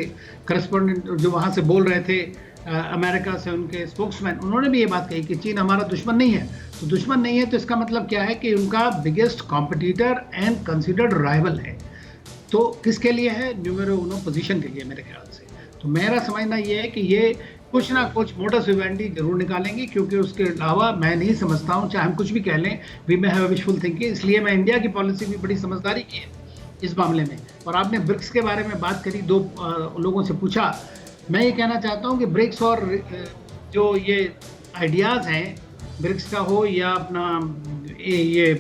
[SPEAKER 3] करस्पॉन्डेंट जो वहाँ से बोल रहे थे अमेरिका से, उनके स्पोक्समैन, उन्होंने भी ये बात कही कि चीन हमारा दुश्मन नहीं है। तो दुश्मन नहीं है तो इसका मतलब क्या है कि उनका biggest competitor and considered rival है। तो किसके लिए है? न्यूमेरो 1 पोजीशन के लिए मेरे ख्याल से। तो मेरा समझना ये है कि ये कुछ ना कुछ मोटस विवेंडी जरूर निकालेंगी, क्योंकि उसके अलावा मैं नहीं समझता हूँ, चाहे हम कुछ भी कह लें, we may have a wishful thinking. इसलिए मैं इंडिया की पॉलिसी भी बड़ी समझदारी की है इस मामले में। और आपने ब्रिक्स के बारे में बात करी, दो लोगों से पूछा। मैं ये कहना चाहता हूँ कि ब्रिक्स और जो ये आइडियाज़ हैं, ब्रिक्स का हो या अपना ये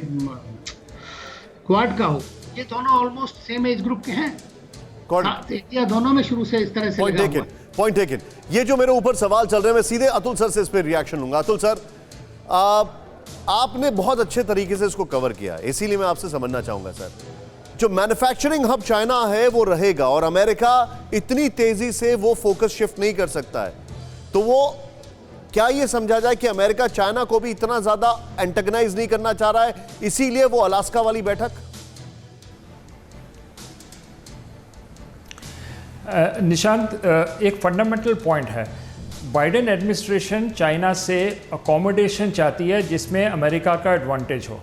[SPEAKER 3] क्वाड का हो, ये दोनों ऑलमोस्ट सेम एज ग्रुप के हैं। इंडिया दोनों में शुरू से इस तरह से लगा हुआ है।
[SPEAKER 1] Point taken. ये जो मेरे ऊपर सवाल चल रहे हैं, मैं सीधे अतुल सर से इस पर रिएक्शन लूंगा। अतुल सर, आपने बहुत अच्छे तरीके से इसको कवर किया, इसीलिए मैं आपसे समझना चाहूंगा सर, जो मैन्युफैक्चरिंग हब चाइना है वो रहेगा और अमेरिका इतनी तेजी से वो फोकस शिफ्ट नहीं कर सकता है, तो वो क्या ये समझा जाए कि अमेरिका चाइना को भी इतना ज्यादा एंटेगनाइज नहीं करना चाह रहा है, इसीलिए वो अलास्का वाली बैठक?
[SPEAKER 5] निशांत, एक फंडामेंटल पॉइंट है, बाइडेन एडमिनिस्ट्रेशन चाइना से अकोमोडेशन चाहती है जिसमें अमेरिका का एडवांटेज हो।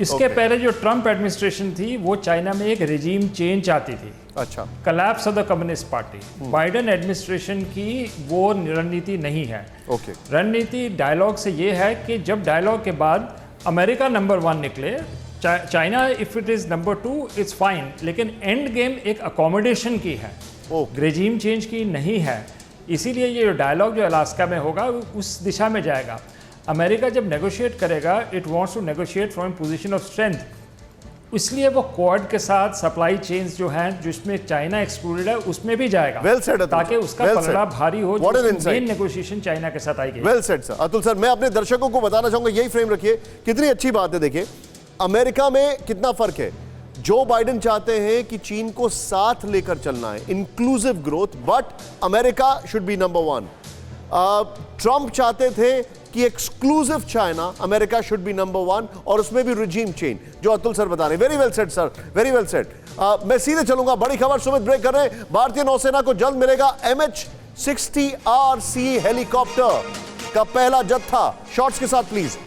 [SPEAKER 5] इसके पहले जो ट्रंप एडमिनिस्ट्रेशन थी वो चाइना में एक रेजीम चेंज चाहती थी,
[SPEAKER 1] अच्छा,
[SPEAKER 5] collapse of the communist party. Biden administration की वो रणनीति नहीं है।
[SPEAKER 1] ओके,
[SPEAKER 5] रणनीति डायलॉग से ये है कि जब डायलॉग के बाद अमेरिका नंबर 1 निकले, China if it is number 2 it's fine, लेकिन एंड गेम एक अकोमोडेशन की है, रेजीम चेंज की नहीं है। इसीलिए ये जो डायलॉग जो अलास्का में होगा उस दिशा में जाएगा। अमेरिका जब नेगोशिएट करेगा, it wants to negotiate from position of strength, इसलिए वो क्वाड के साथ सप्लाई चेन्स जो हैं जिसमें चाइना एक्सक्लूडेड है उसमें भी जाएगा, ताकि उसका पलड़ा भारी हो, मेन नेगोशिएशन चाइना के साथ आएगी।
[SPEAKER 1] Well said sir. Atul sir, मैं अपने दर्शकों को बताना चाहूंगा, यही फ्रेम रखिए, कितनी अच्छी बात है। देखिए अमेरिका में कितना फर्क है। जो बाइडेन चाहते हैं कि चीन को साथ लेकर चलना है, inclusive growth, but America should be number 1। Trump चाहते थे कि exclusive China, America should be number 1, और उसमें भी रिजीम चेंज, जो अतुल सर बता रहे हैं। Very well said sir, very well said. मैं सीधे चलूंगा, बड़ी खबर सुमित ब्रेक कर रहे हैं। भारतीय नौसेना को जल्द मिलेगा MH-60RC हेलीकॉप्टर का पहला जत्था। शॉर्ट्स के साथ प्लीज।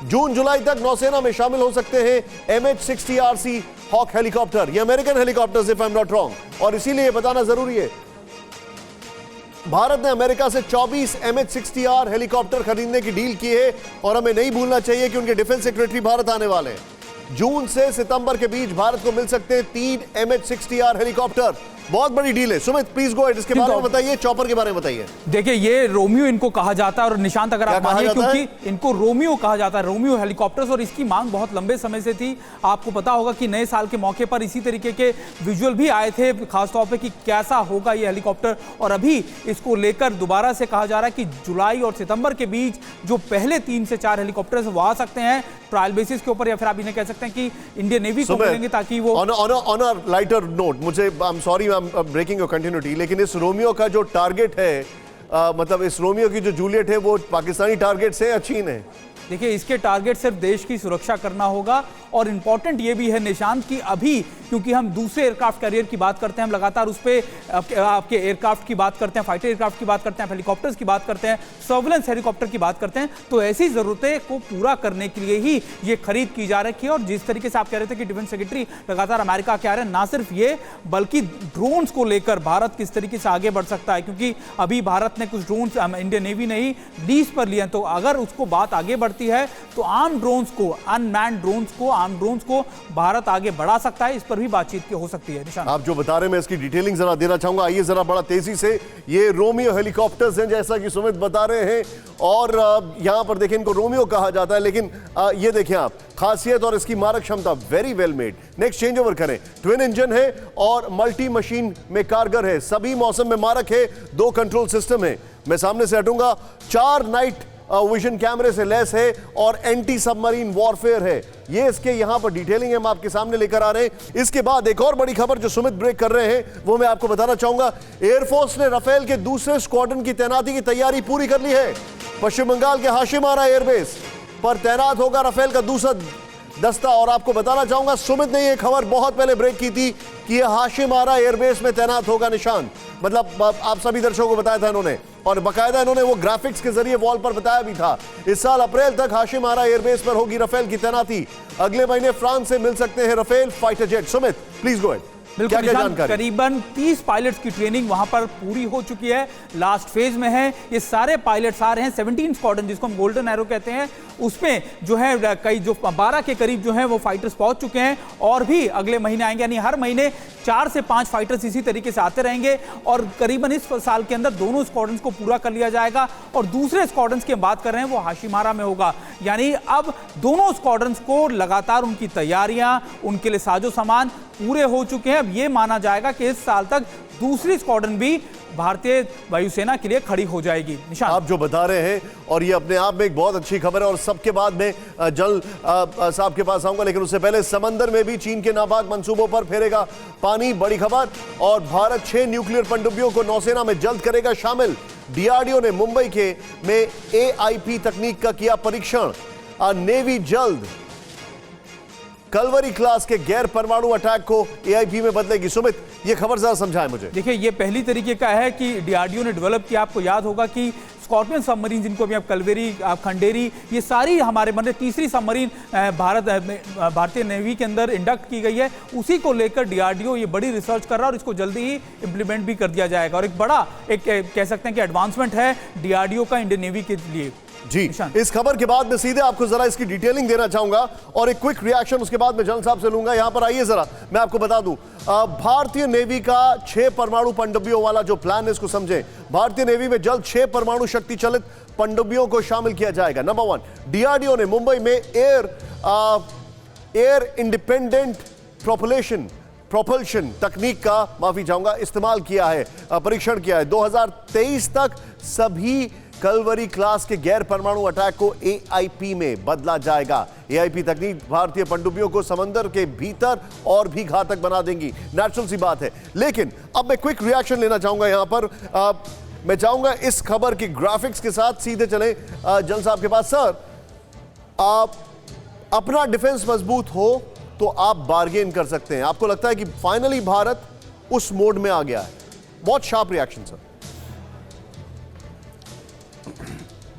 [SPEAKER 1] जून जुलाई तक नौसेना में शामिल हो सकते हैं MH-60RC हॉक हेलीकॉप्टर, ये American helicopters if I am not wrong, और इसीलिए बताना जरूरी है, भारत ने अमेरिका से 24 MH-60R हेलीकॉप्टर खरीदने की डील की है, और हमें नहीं भूलना चाहिए कि उनके डिफेंस सेक्रेटरी भारत आने वाले हैं। जून से सितंबर के बीच भारत को मिल सकते हैं 3 MH-60R हेलीकॉप्टर। बहुत बड़ी डील है। सुमित प्लीज गो अहेड, इसके बारे में बताइए, चॉपर के बारे में बताइए।
[SPEAKER 6] देखिए ये रोमियो इनको कहा जाता है, और निशांत अगर आप मानिए, क्योंकि इनको रोमियो कहा जाता है, रोमियो हेलीकॉप्टर्स, और इसकी मांग बहुत लंबे समय से थी। आपको पता होगा कि नए साल के मौके पर इसी तरीके के विजुअल भी आए थे, खासतौर पे कि कैसा होगा ये हेलीकॉप्टर, और अभी इसको लेकर दोबारा से कहा जा रहा है कि जुलाई और सितंबर के बीच जो पहले 3 से 4 हेलीकॉप्टर्स वो आ सकते हैं ट्रायल बेसिस के ऊपर, या फिर आप इन्हें कह सकते हैं कि इंडियन नेवी को मिलेंगे, ताकि वो
[SPEAKER 1] ऑन अ लाइटर नोट, मुझे I am sorry I am breaking your continuity, लेकिन इस रोमियो का जो टारगेट है, मतलब इस रोमियो की जो जूलियट है, वो पाकिस्तानी टारगेट से या चीन है?
[SPEAKER 6] देखिए इसके टारगेट सिर्फ देश की सुरक्षा करना होगा, और इंपॉर्टेंट ये भी है निशांत कि अभी क्योंकि हम दूसरे एयरक्राफ्ट कैरियर की बात करते हैं, हम लगातार उस पर आपके एयरक्राफ्ट की बात करते हैं, फाइटर एयरक्राफ्ट की बात करते हैं, हेलीकॉप्टर्स की बात करते हैं, सर्वेलेंस हेलीकॉप्टर की बात करते हैं, तो ऐसी जरूरतें को पूरा करने के लिए ही ये खरीद की जा रही है। और जिस तरीके से आप कह रहे थे कि डिफेंस सेक्रेटरी लगातार अमेरिका के आ रहे हैं, ना सिर्फ ये बल्कि ड्रोन्स को लेकर भारत किस तरीके से आगे बढ़ सकता है, क्योंकि अभी भारत ने कुछ ड्रोन्स इंडियन नेवी ने ही लीज पर लिए हैं, तो अगर उसको बात आगे बढ़ती है तो आर्म ड्रोन्स को, अनमैन्ड ड्रोन्स को, आर्म ड्रोन्स को भारत आगे बढ़ा सकता है। इस पर भी बातचीत की हो सकती है। निशान,
[SPEAKER 1] आप जो बता रहे हैं मैं इसकी डिटेलिंग जरा देना चाहूंगा। आइए जरा बड़ा तेजी से, ये रोमियो हेलीकॉप्टर्स हैं जैसा कि सुमित बता रहे हैं, और यहां पर देखें इनको रोमियो कहा जाता है, लेकिन ये देखें आप, खासियत और इसकी मारक क्षमता very well made. Next change over करें, ट्विन इंजन है और मल्टी मशीन में कारगर है, सभी मौसम में मारक है, 2 कंट्रोल सिस्टम है। मैं सामने से हटूंगा, 4 नाइट विजन कैमरे से लेस है और एंटी सबमरीन वॉरफेयर है। ये इसके यहां पर डिटेलिंग हम आपके सामने लेकर आ रहे हैं। इसके बाद एक और बड़ी खबर जो सुमित ब्रेक कर रहे हैं वो मैं आपको बताना चाहूंगा। एयरफोर्स ने राफेल के दूसरे स्क्वाड्रन की तैनाती की तैयारी पूरी कर ली है। पश्चिम बंगाल के हाशिमारा एयरबेस पर तैनात होगा राफेल का दूसरा दस्ता, और आपको बताना चाहूंगा सुमित ने यह खबर बहुत पहले ब्रेक की थी कि यह हाशिमारा एयरबेस में तैनात होगा निशान, मतलब आप सभी दर्शकों को बताया था इन्होंने, और बाकायदा इन्होंने वो ग्राफिक्स के जरिए वॉल पर बताया भी था। इस साल अप्रैल तक हाशिमारा एयरबेस पर होगी राफेल की तैनाती। अगले महीने फ्रांस से मिल सकते हैं Rafale fighter jet. Sumit please go ahead. क्या
[SPEAKER 6] बिल्कुल
[SPEAKER 1] क्या
[SPEAKER 6] निशांत,
[SPEAKER 1] जानकारी?
[SPEAKER 6] करीबन 30 पायलट्स की ट्रेनिंग वहां पर पूरी हो चुकी है, लास्ट फेज में है। ये सारे पायलट्स आ रहे हैं 17 स्क्वाड्रन जिसको हम गोल्डन एरो कहते हैं, उसमें जो है कई जो 12 के करीब जो है वो फाइटर्स पहुंच चुके हैं और भी अगले महीने आएंगे, यानी हर महीने 4 से 5 फाइटर्स इसी तरीके से आते रहेंगे और करीबन इस साल के अंदर दोनों स्क्वाड्रन को पूरा कर लिया जाएगा। और दूसरे स्क्वाड्रन की हम बात कर रहे हैं वो हाशिमारा में होगा, यानी अब दोनों स्क्वाड्रन को लगातार उनकी तैयारियां, उनके लिए साजो सामान पूरे हो चुके हैं। अब ये माना जाएगा कि इस साल तक दूसरी स्क्वाड्रन भी भारतीय वायुसेना के लिए खड़ी हो जाएगी। निशान,
[SPEAKER 1] आप जो बता रहे हैं और ये अपने आप में एक बहुत अच्छी खबर है और सबके बाद में जनरल साहब के पास आऊंगा, लेकिन उससे पहले समंदर में भी चीन के नापाक मंसूबों पर फेरेगा पानी, बड़ी खबर। और भारत 6 न्यूक्लियर पनडुब्बियों को नौसेना में जल्द करेगा शामिल। डीआरडीओ ने मुंबई के में एआईपी तकनीक का किया परीक्षण। नेवी जल्द कलवरी क्लास के गैर परमाणु अटैक को एआईपी में बदलेगी। सुमित, ये खबर जरा समझाएं मुझे।
[SPEAKER 6] देखिए ये पहली तरीके का है कि डीआरडीओ ने डेवलप किया। आपको याद होगा कि स्कॉर्पियन सबमरीन, जिनको भी आप कलवेरी, आप खंडेरी, ये सारी हमारे मतलब तीसरी सबमरीन भारतीय नेवी के अंदर इंडक्ट की गई है। उसी को लेकर डीआरडीओ ये बड़ी रिसर्च कर रहा है और इसको जल्दी ही इंप्लीमेंट भी कर दिया जाएगा। और एक बड़ा कह सकते हैं कि एडवांसमेंट है डीआरडीओ का इंडियन नेवी के लिए।
[SPEAKER 1] जी, इस खबर के बाद मैं सीधे आपको जरा इसकी डिटेलिंग देना चाहूंगा और एक क्विक रिएक्शन उसके बाद मैं जनरल साहब से लूंगा। यहां पर आइए जरा, मैं आपको बता दूं भारतीय नेवी का 6 परमाणु पनडुब्बियों वाला जो प्लान है इसको समझें। भारतीय नेवी में जल्द 6 परमाणु शक्ति चलित पनडुब्बियों को शामिल किया जाएगा। नंबर 1, डीआरडीओ ने मुंबई में एयर इंडिपेंडेंट प्रोपल्शन तकनीक का इस्तेमाल किया है, परीक्षण किया है। 2023 तक सभी कलवरी क्लास के गैर परमाणु अटैक को एआईपी में बदला जाएगा। एआईपी तकनीक भारतीय पनडुब्बियों को समंदर के भीतर और भी घातक बना देंगी, नेचुरल सी बात है। लेकिन अब मैं क्विक रिएक्शन लेना चाहूंगा यहां पर। मैं चाहूंगा इस खबर की ग्राफिक्स के साथ सीधे चले जनरल साहब के पास। सर, आप अपना डिफेंस मजबूत हो तो आप बार्गेन कर सकते हैं। आपको लगता है कि फाइनली भारत उस मोड में आ गया है? बहुत शार्प रिएक्शन सर।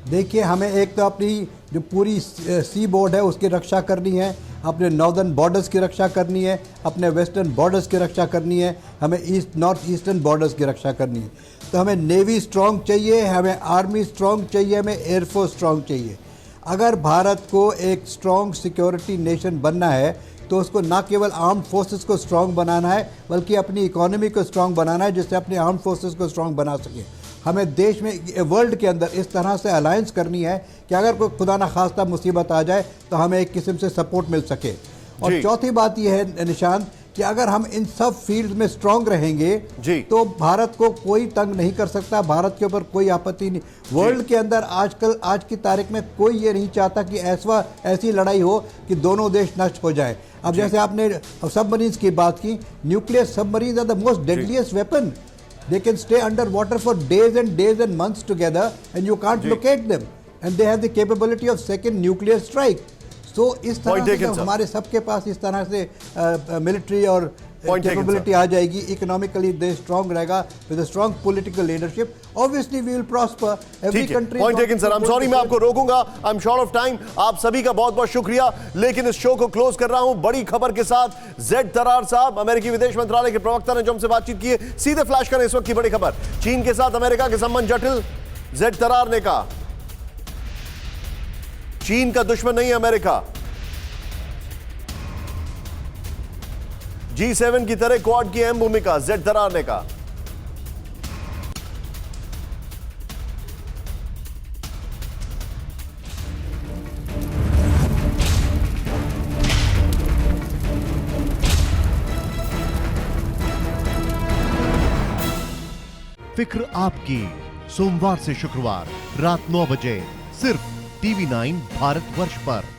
[SPEAKER 4] देखिए, हमें एक तो अपनी जो पूरी सी बोर्ड है उसकी रक्षा करनी है, अपने नॉर्दर्न बॉर्डर्स की रक्षा करनी है, अपने वेस्टर्न बॉर्डर्स की रक्षा करनी है, हमें नॉर्थ ईस्टर्न बॉर्डर्स की रक्षा करनी है। तो हमें नेवी स्ट्रांग चाहिए, हमें आर्मी स्ट्रांग चाहिए, हमें एयरफोर्स स्ट्रांग चाहिए। अगर भारत को एक स्ट्रांग सिक्योरिटी नेशन बनना है तो उसको ना केवल आर्म फोर्सेस को स्ट्रांग बनाना है बल्कि अपनी इकोनॉमी को स्ट्रांग बनाना है, जिससे अपने आर्म फोर्सेस को स्ट्रांग बना सके। हमें देश में, वर्ल्ड के अंदर इस तरह से अलायंस करनी है कि अगर कोई खुदा ना खास्ता मुसीबत आ जाए तो हमें एक किस्म से सपोर्ट मिल सके। और चौथी बात यह है निशांत कि अगर हम इन सब फील्ड में स्ट्रांग रहेंगे तो भारत को कोई तंग नहीं कर सकता, भारत के ऊपर कोई आपत्ति नहीं। वर्ल्ड के अंदर आज की तारीख में कोई ये नहीं चाहता कि ऐसी लड़ाई हो कि दोनों देश नष्ट हो जाए। अब जैसे आपने सबमरीन्स की बात की, nuclear submarines are the most deadliest weapon. They can stay underwater for days and months together and you can't locate them, and they have the capability of second nuclear strike. So इस तरह से जब हमारे सबके पास इस तरह से military और कैपेबिलिटी आ जाएगी, इकोनॉमिकली देश स्ट्रांग रहेगा, with a strong political leadership, obviously we will prosper. Every country.
[SPEAKER 1] Point taken sir. I am sorry मैं आपको रोकूंगा, I am short of time. आप सभी का बहुत बहुत शुक्रिया, लेकिन इस शो को क्लोज कर रहा हूं बड़ी खबर के साथ। जेड तरार साहब, अमेरिकी विदेश मंत्रालय के प्रवक्ता ने जो हमसे बातचीत की है, सीधे फ्लैश करें इस वक्त की बड़ी खबर। चीन के साथ अमेरिका के संबंध जटिल, जेड तरार ने कहा। चीन का दुश्मन नहीं है अमेरिका, G7 की तरह क्वाड की अहम भूमिका, जेड तरार ने कहा।
[SPEAKER 7] फिक्र आपकी, सोमवार से शुक्रवार रात 9 बजे सिर्फ TV9 भारतवर्ष पर।